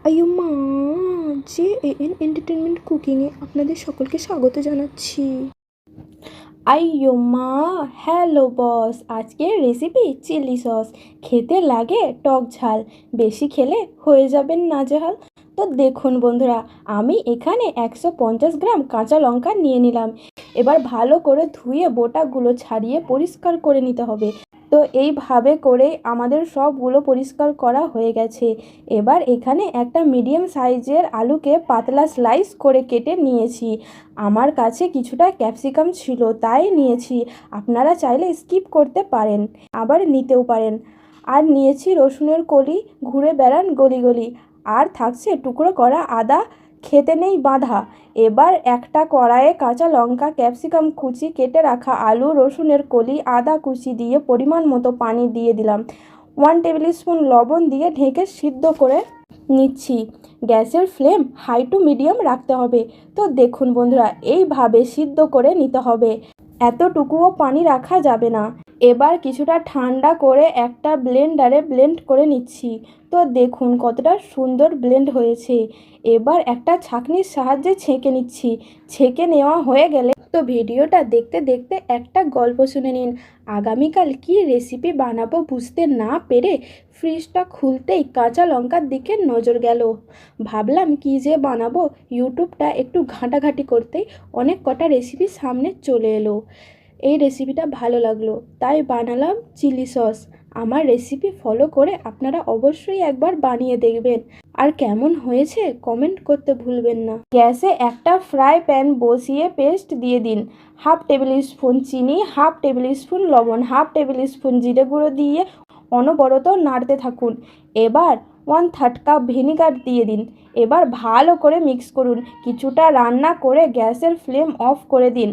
আইয়ো মা! JAN entertainment কুকিংয়ে আপনাদের সকলকে স্বাগত জানাচ্ছি। আইয়ো মা! Hello boss! আজকের রেসিপি চিলি সস। খেতে লাগে টক ঝাল, বেশি খেলে হয়ে যাবেন নাজেহাল। তো দেখুন বন্ধুরা, আমি এখানে 150 গ্রাম কাঁচা লঙ্কা নিয়ে নিলাম। এবার ভালো করে ধুয়ে বোটাগুলো ছাড়িয়ে পরিষ্কার করে নিতে হবে। তো এইভাবে করেই আমাদের সবগুলো পরিষ্কার করা হয়ে গেছে। এবার এখানে একটা মিডিয়াম সাইজের আলুকে পাতলা স্লাইস করে কেটে নিয়েছি। আমার কাছে কিছুটা ক্যাপসিকাম ছিল তাই নিয়েছি, আপনারা চাইলে স্কিপ করতে পারেন, আবার নিতেও পারেন। আর নিয়েছি রসুনের কলি, ঘুরে বেড়ান গলি গলি। আর থাকছে টুকরো করা আদা, খেতে নেই বাঁধা। এবার একটা কড়াইয়ে কাঁচা লঙ্কা, ক্যাপসিকাম কুচি, কেটে রাখা আলু, রসুনের কলি, আদা কুচি দিয়ে পরিমাণ মতো পানি দিয়ে দিলাম। 1 টেবিল স্পুন লবণ দিয়ে ঢেকে সিদ্ধ করে নিচ্ছি। গ্যাসের ফ্লেম হাই টু মিডিয়াম রাখতে হবে। তো দেখুন বন্ধুরা, এইভাবে সিদ্ধ করে নিতে হবে, এতটুকুও পানি রাখা যাবে না। এবার কিছুটা ঠান্ডা করে একটা ব্লেন্ডারে ব্লেন্ড করে নিচ্ছি। তো দেখুন কতটা সুন্দর ব্লেন্ড হয়েছে। এবার একটা ছাঁকনির সাহায্যে ছেঁকে নিচ্ছি। ছেঁকে নেওয়া হয়ে গেলে তো ভিডিওটা দেখতে দেখতে একটা গল্প শুনে নিন। আগামীকাল কি রেসিপি বানাবো বুঝতে না পেরে ফ্রিজটা খুলতেই কাঁচা লঙ্কার দিকে নজর গেল। ভাবলাম কি যে বানাবো, ইউটিউবটা একটু ঘাঁটাঘাঁটি করতেই অনেক কটা রেসিপি সামনে চলে এলো। এই রেসিপিটা ভালো লাগলো তাই বানালাম চিলি সস। আমার রেসিপি ফলো করে আপনারা অবশ্যই একবার বানিয়ে দেখবেন, আর কেমন হয়েছে কমেন্ট করতে ভুলবেন না। গ্যাসে একটা ফ্রাই প্যান বসিয়ে পেস্ট দিয়ে দিন। 1/2 টেবিল স্পুন চিনি, 1/2 টেবিল স্পুন লবণ, 1/2 টেবিল স্পুন জিরে গুঁড়ো দিয়ে অনবরত নাড়তে থাকুন। এবার 1/3 কাপ ভিনিগার দিয়ে দিন। এবার ভালো করে মিক্স করুন। কিছুটা রান্না করে গ্যাসের ফ্লেম অফ করে দিন।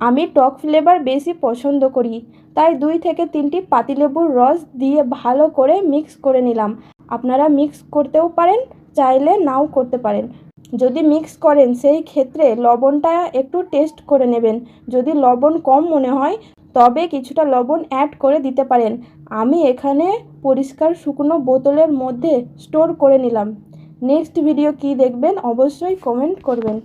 আমি টক ফ্লেভার বেশি পছন্দ করি তাই 2 থেকে 3টি পাতিলেবুর রস দিয়ে ভালো করে মিক্স করে নিলাম। আপনারা মিক্স করতেও পারেন, চাইলে নাও করতে পারেন। যদি মিক্স করেন সেই ক্ষেত্রে লবণটা একটু টেস্ট করে নেবেন। যদি লবণ কম মনে হয় তবে কিছুটা লবণ অ্যাড করে দিতে পারেন। আমি এখানে পরিষ্কার শুকনো বোতলের মধ্যে স্টোর করে নিলাম। নেক্সট ভিডিও কী দেখবেন অবশ্যই কমেন্ট করবেন।